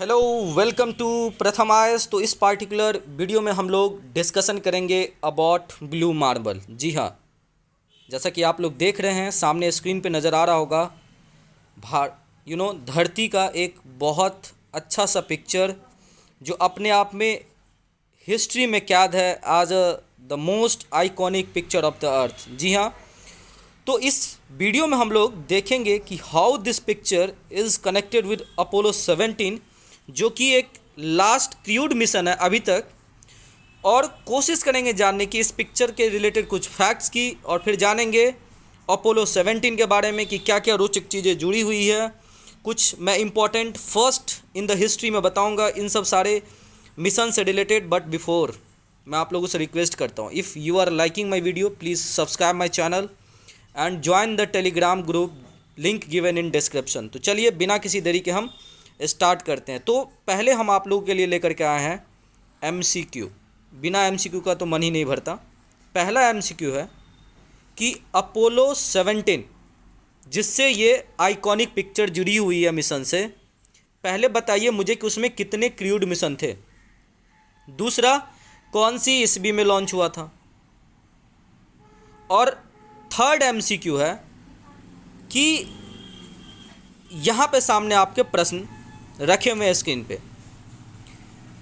Hello, welcome to प्रथम आयस। तो इस पार्टिकुलर वीडियो में हम लोग डिस्कशन करेंगे अबाउट ब्लू मार्बल। जी हाँ, जैसा कि आप लोग देख रहे हैं सामने स्क्रीन पे नज़र आ रहा होगा धरती का एक बहुत अच्छा सा पिक्चर जो अपने आप में हिस्ट्री में कैद है as the most iconic picture of the earth. जी हाँ, तो इस वीडियो में हम लोग देखेंगे कि how this picture is connected with Apollo 17, जो कि एक लास्ट क्रूड मिशन है अभी तक, और कोशिश करेंगे जानने की इस पिक्चर के रिलेटेड कुछ फैक्ट्स की, और फिर जानेंगे अपोलो 17 के बारे में कि क्या क्या रोचक चीज़ें जुड़ी हुई है। कुछ मैं important first in the history में बताऊंगा इन सब सारे मिशन से रिलेटेड। बट बिफोर मैं आप लोगों से रिक्वेस्ट करता हूँ, if you are liking my video please subscribe my channel and join the Telegram group, link given in description. तो चलिए बिना किसी देरी के हम स्टार्ट करते हैं। तो पहले हम आप लोगों के लिए लेकर के आए हैं MCQ। बिना MCQ का तो मन ही नहीं भरता। पहला MCQ है कि अपोलो 17 जिससे ये आइकॉनिक पिक्चर जुड़ी हुई है मिशन से, पहले बताइए मुझे कि उसमें कितने क्रूड मिशन थे। दूसरा, कौन सी ईस्वी में लॉन्च हुआ था। और थर्ड MCQ है कि यहाँ पे सामने आपके प्रश्न रखे हुए हैं स्क्रीन पे,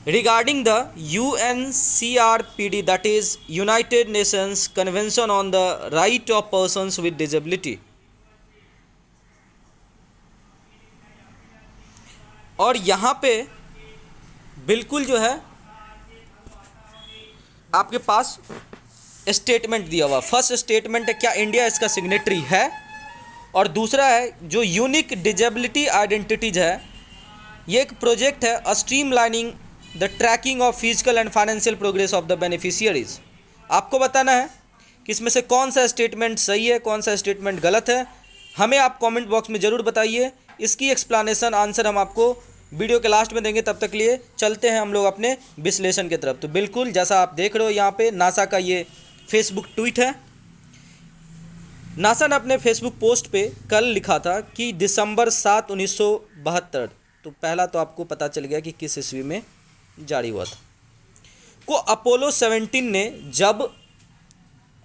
regarding the UNCRPD, that is United Nations convention on the right of persons with disability. और यहाँ पे बिल्कुल जो है आपके पास स्टेटमेंट दिया हुआ। फर्स्ट स्टेटमेंट है क्या इंडिया इसका सिग्नेटरी है, और दूसरा है जो यूनिक डिजेबिलिटी आइडेंटिटीज है, ये एक प्रोजेक्ट है a stream lining the tracking of physical and financial progress of the beneficiaries. आपको बताना है कि इसमें से कौन सा स्टेटमेंट सही है, कौन सा स्टेटमेंट गलत है। हमें आप कमेंट बॉक्स में ज़रूर बताइए। इसकी एक्सप्लेनेशन आंसर हम आपको वीडियो के लास्ट में देंगे। तब तक लिए चलते हैं हम लोग अपने विश्लेषण की तरफ। तो बिल्कुल जैसा आप देख रहे हो यहाँ पे नासा का ये फेसबुक ट्वीट है। नासा ने अपने फेसबुक पोस्ट पे कल लिखा था कि दिसंबर 7, 1972, तो पहला तो आपको पता चल गया कि किस ईस्वी में जारी हुआ था, को अपोलो 17 ने जब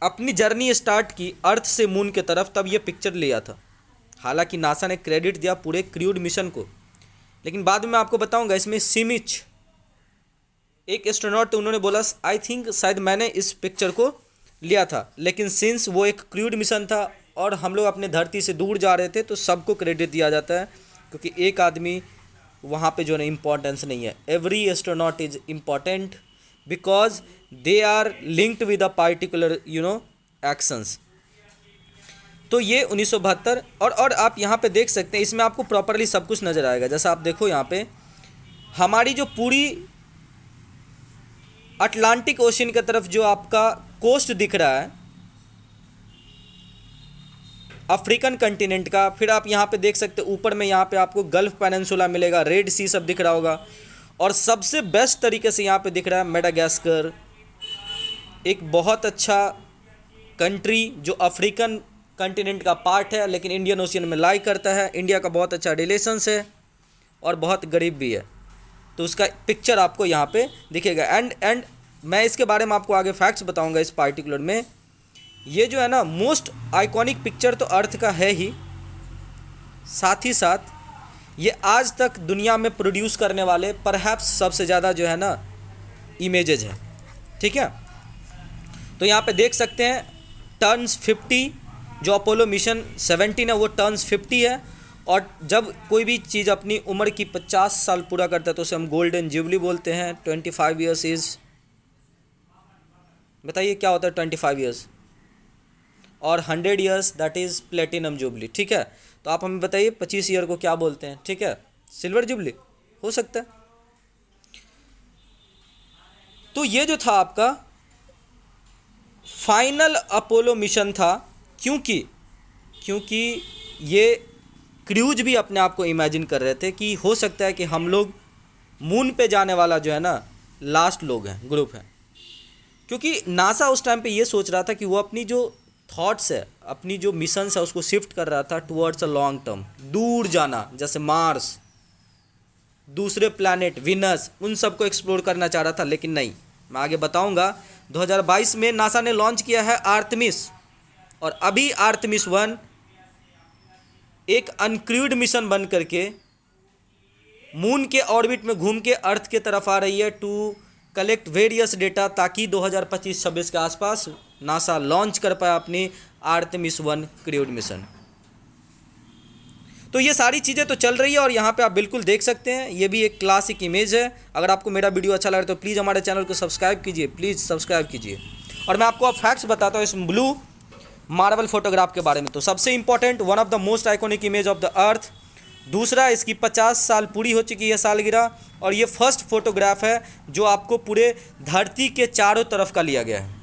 अपनी जर्नी स्टार्ट की अर्थ से मून के तरफ, तब ये पिक्चर लिया था। हालांकि नासा ने क्रेडिट दिया पूरे क्रूड मिशन को, लेकिन बाद में मैं आपको बताऊंगा इसमें सिमिच एक एस्ट्रोनॉट, तो उन्होंने बोला आई थिंक शायद मैंने इस पिक्चर को लिया था, लेकिन सिंस वो एक क्रूड मिशन था और हम लोग अपने धरती से दूर जा रहे थे तो सबको क्रेडिट दिया जाता है, क्योंकि एक आदमी वहाँ पे जो है इम्पोर्टेंस नहीं है। Every astronaut is important because they are linked with a particular actions. तो ये 1972 और आप यहाँ पे देख सकते हैं, इसमें आपको प्रॉपरली सब कुछ नज़र आएगा। जैसा आप देखो यहाँ पे हमारी जो पूरी अटलांटिक ओशन की तरफ जो आपका कोस्ट दिख रहा है अफ्रीकन कंटिनेंट का, फिर आप यहाँ पे देख सकते हैं ऊपर में यहाँ पे आपको गल्फ पेनिनसुला मिलेगा, रेड सी सब दिख रहा होगा, और सबसे बेस्ट तरीके से यहाँ पे दिख रहा है मेडागास्कर, एक बहुत अच्छा कंट्री जो अफ्रीकन कंटिनेंट का पार्ट है लेकिन इंडियन ओशियन में लाई करता है। इंडिया का बहुत अच्छा रिलेशंस है और बहुत गरीब भी है, तो उसका पिक्चर आपको यहाँ पे दिखेगा। एंड मैं इसके बारे में आपको आगे फैक्ट्स बताऊंगा इस पार्टिकुलर में। ये जो है ना मोस्ट आइकॉनिक पिक्चर तो अर्थ का है ही, साथ ही साथ ये आज तक दुनिया में प्रोड्यूस करने वाले परहैप्स सबसे ज़्यादा जो है ना इमेजेज है। ठीक है, तो यहाँ पे देख सकते हैं टर्न्स 50, जो अपोलो मिशन 17 है वो टर्न्स 50 है, और जब कोई भी चीज़ अपनी उम्र की 50 साल पूरा करता है तो उसे हम गोल्डन जुबली बोलते हैं। 25 ईयर्स इज़, बताइए क्या होता है 25 ईयर्स, और 100 years that is platinum jubilee. ठीक है, तो आप हमें बताइए 25 ईयर को क्या बोलते हैं। ठीक है, सिल्वर जुबली हो सकता है। तो ये जो था आपका फाइनल अपोलो मिशन था, क्योंकि ये क्रूज भी अपने आप को इमेजिन कर रहे थे कि हो सकता है कि हम लोग मून पे जाने वाला जो है ना लास्ट लोग हैं, ग्रुप हैं। क्योंकि नासा उस टाइम पे ये सोच रहा था कि वो अपनी जो थॉट्स है, अपनी जो मिशंस है, उसको शिफ्ट कर रहा था टुवर्ड्स अ लॉन्ग टर्म, दूर जाना, जैसे मार्स, दूसरे प्लैनेट, विनस, उन सब को एक्सप्लोर करना चाह रहा था, लेकिन नहीं, मैं आगे बताऊंगा। 2022 में नासा ने लॉन्च किया है आर्टेमिस, और अभी आर्टेमिस 1 एक अनक्रूड मिशन बन करके मून के ऑर्बिट में घूम के अर्थ के तरफ आ रही है टू कलेक्ट वेरियस डेटा, ताकि 2025-26 के आसपास नासा लॉन्च कर पाए अपनी आर्टेमिस 1 क्रूड मिशन। तो ये सारी चीज़ें तो चल रही है, और यहाँ पे आप बिल्कुल देख सकते हैं, ये भी एक क्लासिक इमेज है। अगर आपको मेरा वीडियो अच्छा लगे तो प्लीज़ हमारे चैनल को सब्सक्राइब कीजिए, प्लीज़ सब्सक्राइब कीजिए। और मैं आपको अब फैक्ट्स बताता हूँ इस ब्लू मार्बल फोटोग्राफ के बारे में। तो सबसे important, one of the most iconic image of the अर्थ। दूसरा, इसकी 50 साल पूरी हो चुकी है सालगिरह, और ये फर्स्ट फोटोग्राफ है जो आपको पूरे धरती के चारों तरफ का लिया गया है।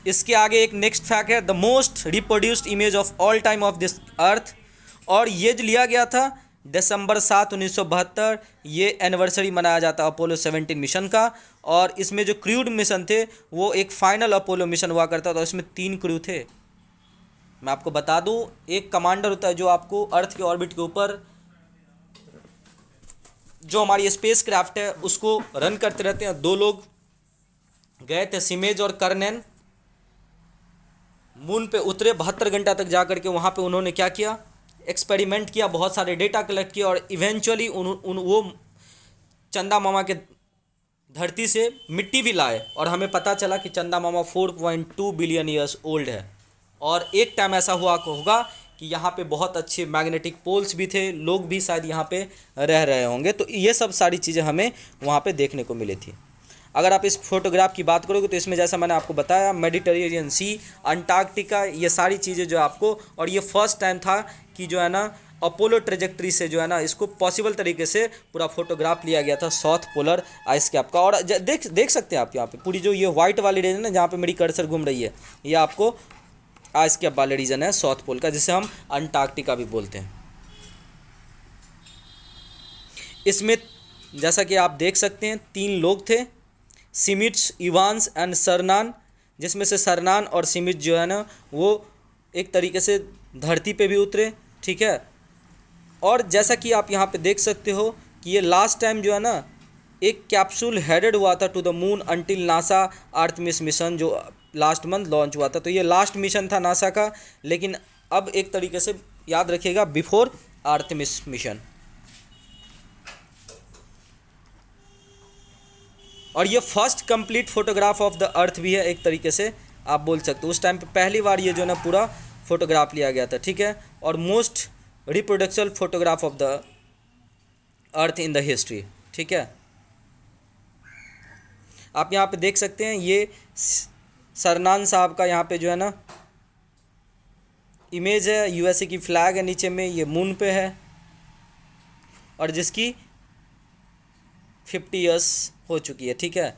इसके आगे एक नेक्स्ट फैक्ट है, the most reproduced image of all time of this earth, और ये जो लिया गया था दिसंबर 7, 1972, ये एनिवर्सरी मनाया जाता है अपोलो 17 मिशन का। और इसमें जो क्रूड मिशन थे वो एक फाइनल अपोलो मिशन हुआ करता था, इसमें 3 क्रू थे। मैं आपको बता दूं, एक कमांडर होता है जो आपको अर्थ के ऑर्बिट के ऊपर जो हमारी स्पेस क्राफ्ट है उसको रन करते रहते हैं। 2 लोग गए थे, सिमेज और कर्नेन, मून पे उतरे, 72 घंटा तक जा करके वहाँ पे उन्होंने क्या किया, एक्सपेरिमेंट किया, बहुत सारे डेटा कलेक्ट किया, और इवेंचुअली वो चंदा मामा के धरती से मिट्टी भी लाए, और हमें पता चला कि चंदा मामा 4.2 बिलियन ईयर्स ओल्ड है। और एक टाइम ऐसा हुआ होगा कि यहाँ पे बहुत अच्छे मैग्नेटिक पोल्स भी थे, लोग भी शायद यहाँ पे रह रहे होंगे। तो ये सब सारी चीज़ें हमें वहाँ पे देखने को मिली थी। अगर आप इस फोटोग्राफ की बात करोगे तो इसमें जैसा मैंने आपको बताया, मेडिटेरेनियन सी, अंटार्कटिका, ये सारी चीज़ें जो आपको, और ये फर्स्ट टाइम था कि जो है ना अपोलो ट्रेजेक्ट्री से जो है ना इसको पॉसिबल तरीके से पूरा फोटोग्राफ लिया गया था साउथ पोलर आइस कैप का। और देख सकते हैं आप यहाँ पे पूरी जो ये वाइट वाली रीजन है ना, जहाँ पे मेरी कर्सर घूम रही है, ये आपको आइस कैप वाले रीजन है साउथ पोल का, जिसे हम अंटार्कटिका भी बोलते हैं। इसमें जैसा कि आप देख सकते हैं 3 लोग थे, सिमिट्स, इवांस एंड सरनान, जिसमें से सरनान और सिमिट जो है ना वो एक तरीके से धरती पे भी उतरे, ठीक है। और जैसा कि आप यहाँ पे देख सकते हो कि ये लास्ट टाइम जो है ना एक कैप्सूल हेडेड हुआ था to the moon until NASA Artemis mission, जो लास्ट मंथ लॉन्च हुआ था। तो ये लास्ट मिशन था नासा का, लेकिन अब एक तरीके से याद रखिएगा बिफोर आर्टेमिस मिशन। और ये first complete photograph of the अर्थ भी है, एक तरीके से आप बोल सकते हो। उस टाइम पे पहली बार ये जो ना पूरा फोटोग्राफ लिया गया था, ठीक है। और most reproduction photograph of the earth in the history, ठीक है। आप यहाँ पे देख सकते हैं ये सरनान साहब का यहाँ पे जो है ना इमेज है, यूएसए की फ्लैग है नीचे में, ये मून पे है, और जिसकी 50 ईयर्स हो चुकी है, ठीक है।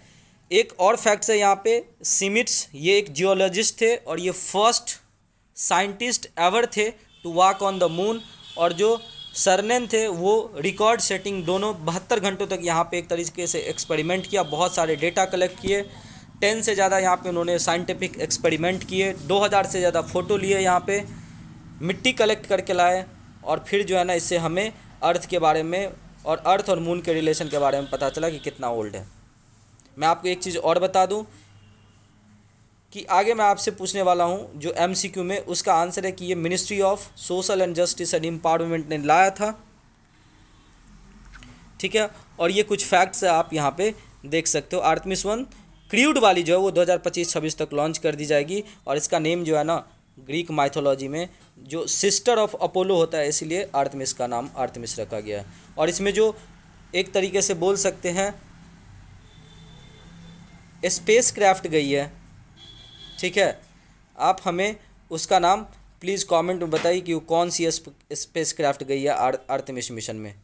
एक और फैक्ट्स है यहाँ पे, सिमिट्स ये एक जियोलॉजिस्ट थे, और ये फर्स्ट साइंटिस्ट एवर थे to walk on the moon. और जो सरनेन थे वो रिकॉर्ड सेटिंग दोनों 72 घंटों तक यहाँ पे एक तरीके से एक्सपेरिमेंट किया, बहुत सारे डेटा कलेक्ट किए, 10 से ज़्यादा यहाँ पे उन्होंने साइंटिफिक एक्सपेरिमेंट किए, 2000 से ज़्यादा फ़ोटो लिए, यहाँ पे मिट्टी कलेक्ट करके लाए, और फिर जो है ना इससे हमें अर्थ के बारे में और अर्थ और मून के रिलेशन के बारे में पता चला कि कितना ओल्ड है। मैं आपको एक चीज़ और बता दूं कि आगे मैं आपसे पूछने वाला हूं जो MCQ में, उसका आंसर है कि ये ministry of social and justice and empowerment ने लाया था, ठीक है। और ये कुछ फैक्ट्स आप यहाँ पे देख सकते हो। आर्टेमिस 1 क्रूड वाली जो है वो 2025-26 तक लॉन्च कर दी जाएगी, और इसका नेम जो है ना ग्रीक माइथोलॉजी में जो सिस्टर ऑफ अपोलो होता है, इसीलिए आर्टेमिस का नाम आर्टेमिस रखा गया है। और इसमें जो एक तरीके से बोल सकते हैं स्पेस क्राफ्ट गई है, ठीक है, आप हमें उसका नाम प्लीज़ कमेंट में बताइए कि वो कौन सी स्पेस क्राफ्ट गई है आर्टेमिस मिशन में।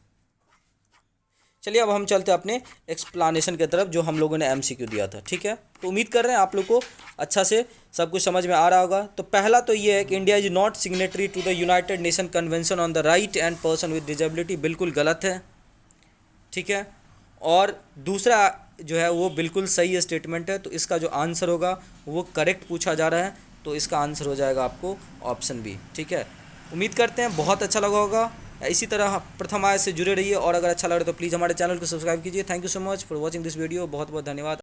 चलिए अब हम चलते हैं अपने एक्सप्लानेशन की तरफ जो हम लोगों ने MCQ दिया था, ठीक है। तो उम्मीद कर रहे हैं आप लोग को अच्छा से सब कुछ समझ में आ रहा होगा। तो पहला तो ये है कि India is not signatory to the United Nation convention on the right and person with disability, बिल्कुल गलत है, ठीक है। और दूसरा जो है वो बिल्कुल सही स्टेटमेंट है, तो इसका जो आंसर होगा वो करेक्ट पूछा जा रहा है, तो इसका आंसर हो जाएगा आपको ऑप्शन बी, ठीक है। उम्मीद करते हैं बहुत अच्छा लगा होगा। इसी तरह प्रथम आय से जुड़े रहिए और अगर अच्छा लग रहा है तो प्लीज़ हमारे चैनल को सब्सक्राइब कीजिए। Thank you so much for watching this video. बहुत बहुत धन्यवाद।